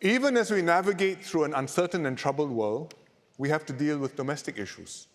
Even as we navigate through an uncertain and troubled world, we have to deal with domestic issues.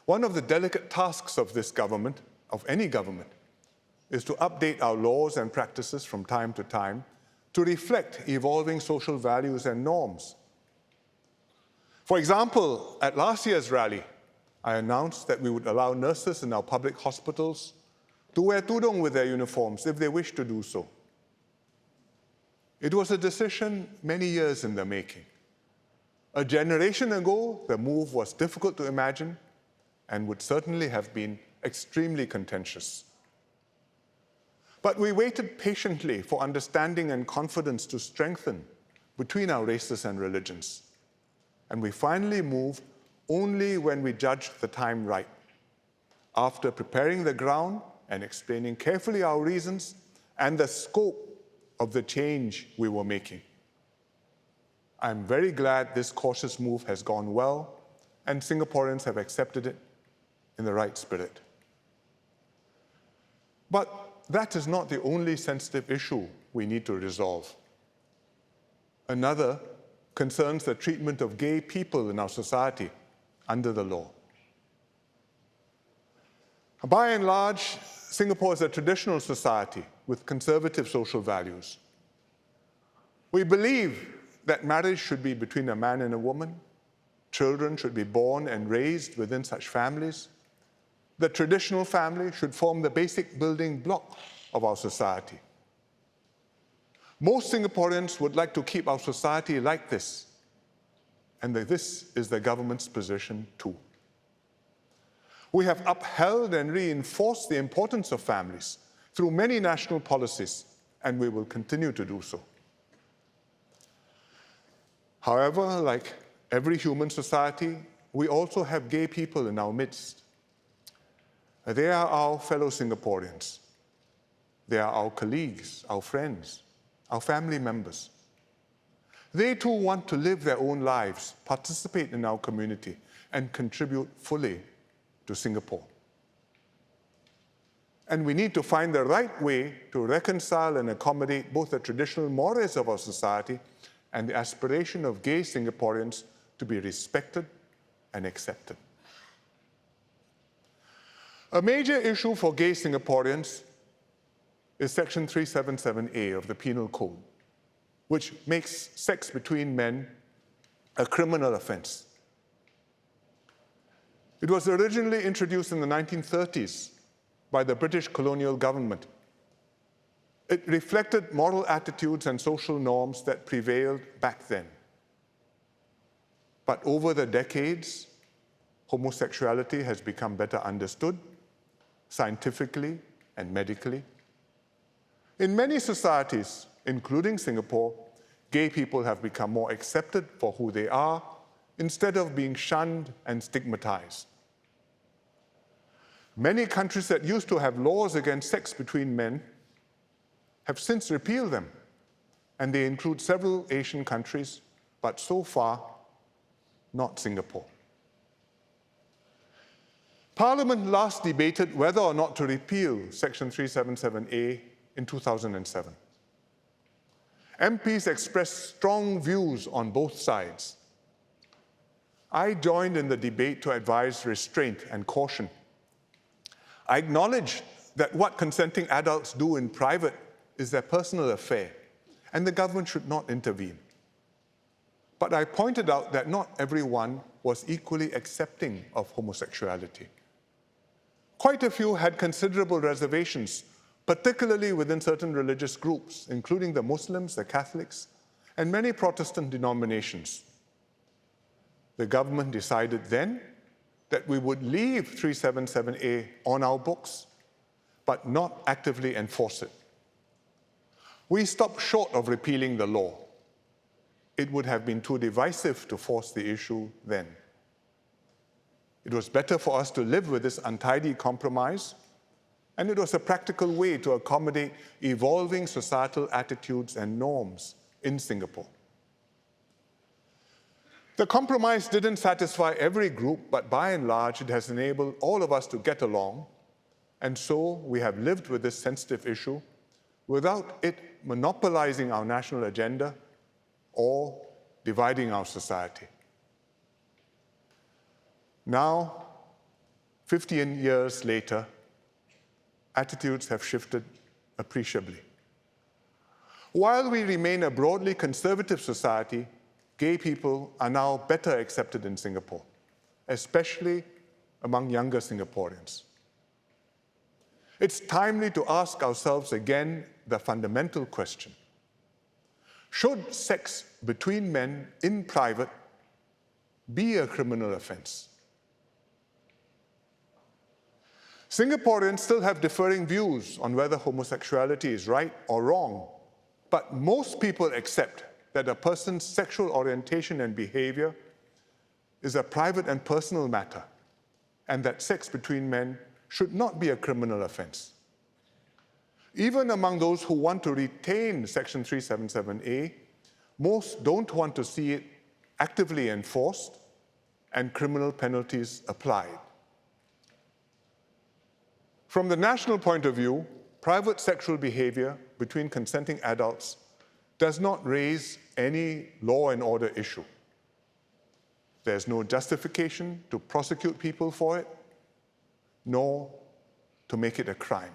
One of the delicate tasks of this government, of any government, is to update our laws and practices from time to time to reflect evolving social values and norms. For example, at last year's rally, I announced that we would allow nurses in our public hospitals to wear tudung with their uniforms if they wish to do so. It was a decision many years in the making. A generation ago, the move was difficult to imagine and would certainly have been extremely contentious. But we waited patiently for understanding and confidence to strengthen between our races and religions. And we finally moved only when we judged the time right, after preparing the ground and explaining carefully our reasons and the scope of the change we were making. I'm very glad this cautious move has gone well and Singaporeans have accepted it in the right spirit. But that is not the only sensitive issue we need to resolve. Another concerns the treatment of gay people in our society under the law. By and large, Singapore is a traditional society with conservative social values. We believe that marriage should be between a man and a woman. Children should be born and raised within such families. The traditional family should form the basic building block of our society. Most Singaporeans would like to keep our society like this, and this is the government's position too. We have upheld and reinforced the importance of families through many national policies, and we will continue to do so. However, like every human society, we also have gay people in our midst. They are our fellow Singaporeans. They are our colleagues, our friends, our family members. They too want to live their own lives, participate in our community, and contribute fully to Singapore. And we need to find the right way to reconcile and accommodate both the traditional mores of our society and the aspiration of gay Singaporeans to be respected and accepted. A major issue for gay Singaporeans is Section 377A of the Penal Code, which makes sex between men a criminal offense. It was originally introduced in the 1930s by the British colonial government. It reflected moral attitudes and social norms that prevailed back then. But over the decades, homosexuality has become better understood, scientifically and medically. In many societies, including Singapore, gay people have become more accepted for who they are instead of being shunned and stigmatized. Many countries that used to have laws against sex between men have since repealed them, and they include several Asian countries, but so far, not Singapore. Parliament last debated whether or not to repeal Section 377A in 2007. MPs expressed strong views on both sides. I joined in the debate to advise restraint and caution. I acknowledge that what consenting adults do in private is their personal affair, and the government should not intervene. But I pointed out that not everyone was equally accepting of homosexuality. Quite a few had considerable reservations, particularly within certain religious groups, including the Muslims, the Catholics, and many Protestant denominations. The government decided then that we would leave 377A on our books, but not actively enforce it. We stopped short of repealing the law. It would have been too divisive to force the issue then. It was better for us to live with this untidy compromise, and it was a practical way to accommodate evolving societal attitudes and norms in Singapore. The compromise didn't satisfy every group, but by and large, it has enabled all of us to get along, and so we have lived with this sensitive issue without it monopolizing our national agenda or dividing our society. Now, 15 years later, attitudes have shifted appreciably. While we remain a broadly conservative society, gay people are now better accepted in Singapore, especially among younger Singaporeans. It's timely to ask ourselves again the fundamental question: should sex between men in private be a criminal offense? Singaporeans still have differing views on whether homosexuality is right or wrong, but most people accept that a person's sexual orientation and behavior is a private and personal matter, and that sex between men should not be a criminal offense. Even among those who want to retain Section 377A, most don't want to see it actively enforced and criminal penalties applied. From the national point of view, private sexual behavior between consenting adults does not raise any law and order issue. There's no justification to prosecute people for it, nor to make it a crime.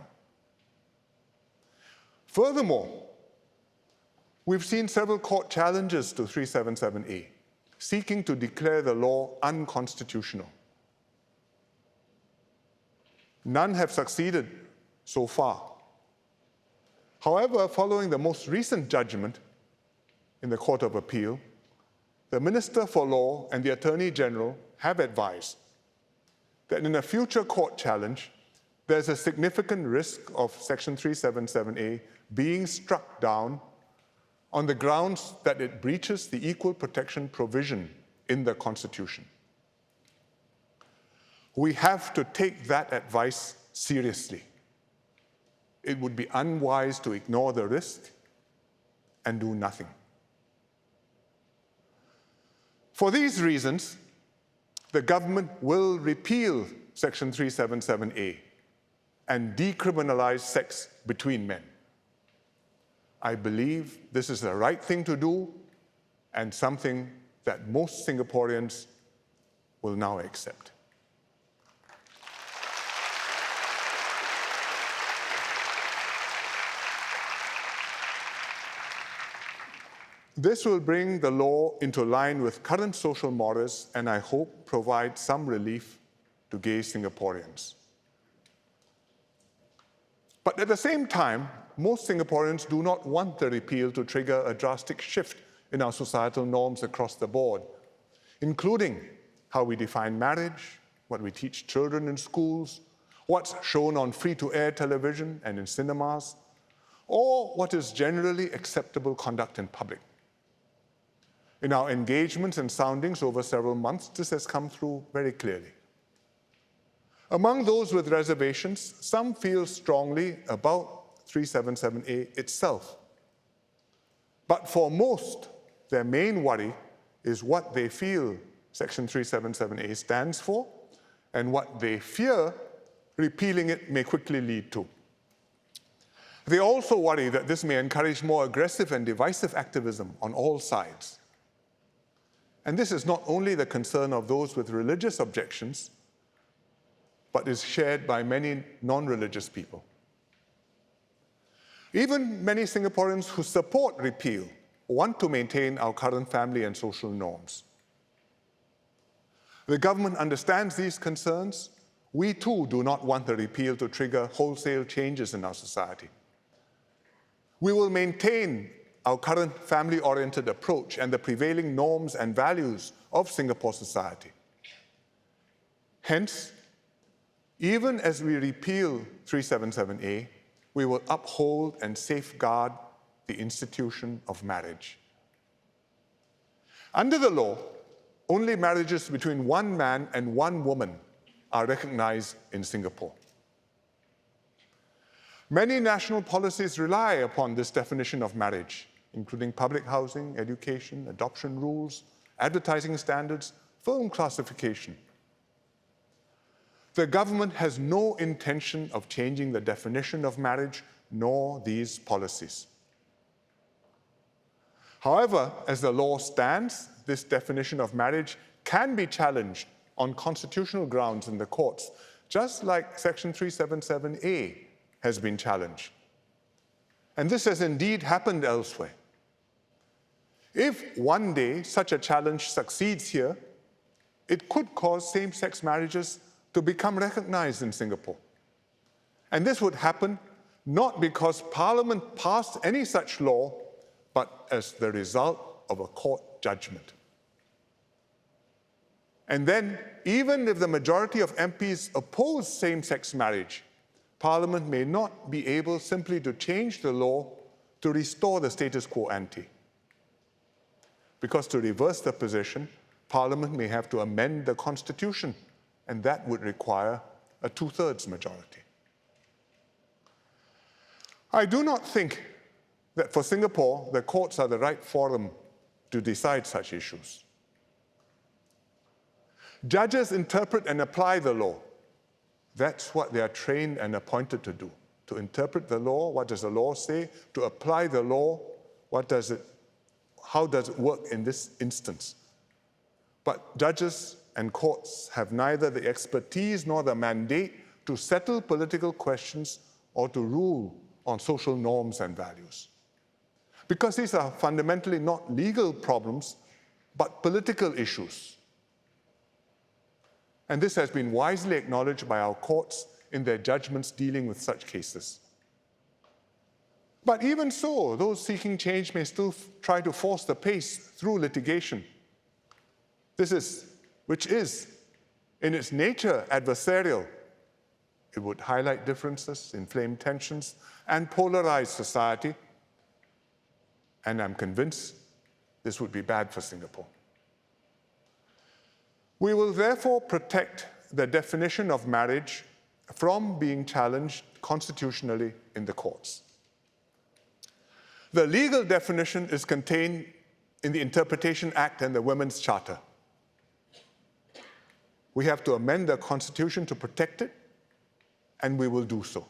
Furthermore, we've seen several court challenges to 377A, seeking to declare the law unconstitutional. None have succeeded so far. However, following the most recent judgment in the Court of Appeal, the Minister for Law and the Attorney General have advised that in a future court challenge, there's a significant risk of Section 377A being struck down on the grounds that it breaches the equal protection provision in the Constitution. We have to take that advice seriously. It would be unwise to ignore the risk and do nothing. For these reasons, the government will repeal Section 377A and decriminalize sex between men. I believe this is the right thing to do and something that most Singaporeans will now accept. This will bring the law into line with current social mores and I hope provide some relief to gay Singaporeans. But at the same time, most Singaporeans do not want the repeal to trigger a drastic shift in our societal norms across the board, including how we define marriage, what we teach children in schools, what's shown on free-to-air television and in cinemas, or what is generally acceptable conduct in public. In our engagements and soundings over several months, this has come through very clearly. Among those with reservations, some feel strongly about 377A itself. But for most, their main worry is what they feel Section 377A stands for and what they fear repealing it may quickly lead to. They also worry that this may encourage more aggressive and divisive activism on all sides. And this is not only the concern of those with religious objections, but is shared by many non-religious people. Even many Singaporeans who support repeal want to maintain our current family and social norms. The government understands these concerns. We too do not want the repeal to trigger wholesale changes in our society. We will maintain our current family-oriented approach and the prevailing norms and values of Singapore society. Hence, even as we repeal 377A, we will uphold and safeguard the institution of marriage. Under the law, only marriages between one man and one woman are recognized in Singapore. Many national policies rely upon this definition of marriage, including public housing, education, adoption rules, advertising standards, film classification. The government has no intention of changing the definition of marriage nor these policies. However, as the law stands, this definition of marriage can be challenged on constitutional grounds in the courts, just like Section 377A has been challenged. And this has indeed happened elsewhere. If one day such a challenge succeeds here, it could cause same-sex marriages to become recognized in Singapore. And this would happen not because Parliament passed any such law, but as the result of a court judgment. And then, even if the majority of MPs oppose same-sex marriage, Parliament may not be able simply to change the law to restore the status quo ante. Because to reverse the position, Parliament may have to amend the Constitution, and that would require a two-thirds majority. I do not think that for Singapore, the courts are the right forum to decide such issues. Judges interpret and apply the law. That's what they are trained and appointed to do. To interpret the law, what does the law say? To apply the law, how does it work in this instance? But judges and courts have neither the expertise nor the mandate to settle political questions or to rule on social norms and values. Because these are fundamentally not legal problems, but political issues. And this has been wisely acknowledged by our courts in their judgments dealing with such cases. But even so, those seeking change may still try to force the pace through litigation. Which is, in its nature, adversarial. It would highlight differences, inflame tensions, and polarize society. And I'm convinced this would be bad for Singapore. We will therefore protect the definition of marriage from being challenged constitutionally in the courts. The legal definition is contained in the Interpretation Act and the Women's Charter. We have to amend the Constitution to protect it, and we will do so.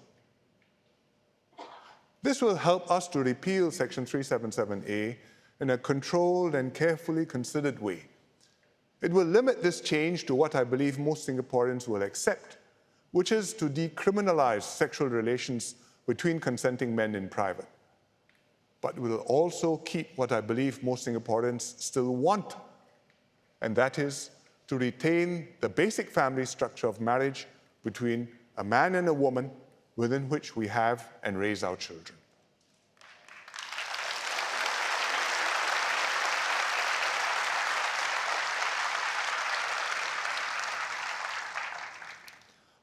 This will help us to repeal Section 377A in a controlled and carefully considered way. It will limit this change to what I believe most Singaporeans will accept, which is to decriminalize sexual relations between consenting men in private. But will also keep what I believe most Singaporeans still want, and that is to retain the basic family structure of marriage between a man and a woman within which we have and raise our children.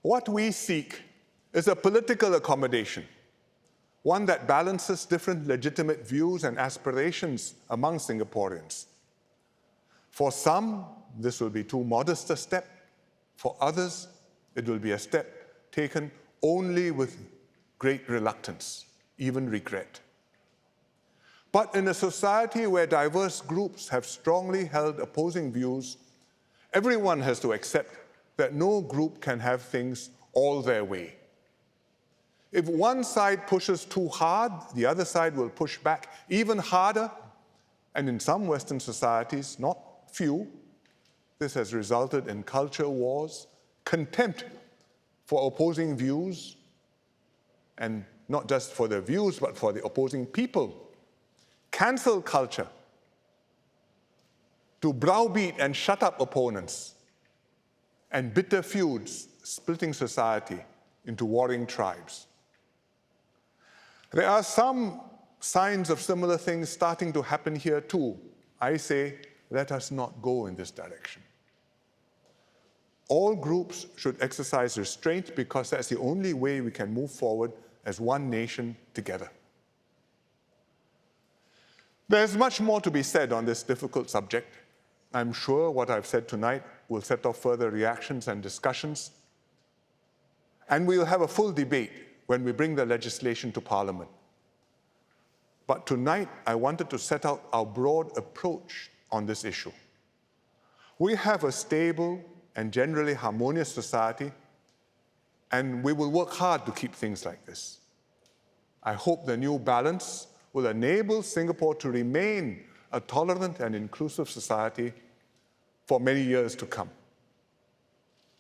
What we seek is a political accommodation, one that balances different legitimate views and aspirations among Singaporeans. For some, this will be too modest a step. For others, it will be a step taken only with great reluctance, even regret. But in a society where diverse groups have strongly held opposing views, everyone has to accept that no group can have things all their way. If one side pushes too hard, the other side will push back even harder. And in some Western societies, not few, this has resulted in culture wars, contempt for opposing views, and not just for the views, but for the opposing people. Cancel culture, to browbeat and shut up opponents, and bitter feuds splitting society into warring tribes. There are some signs of similar things starting to happen here too. I say, let us not go in this direction. All groups should exercise restraint because that's the only way we can move forward as one nation together. There's much more to be said on this difficult subject. I'm sure what I've said tonight will set off further reactions and discussions. And we'll have a full debate when we bring the legislation to Parliament. But tonight, I wanted to set out our broad approach on this issue. We have a stable and generally harmonious society, and we will work hard to keep things like this. I hope the new balance will enable Singapore to remain a tolerant and inclusive society for many years to come.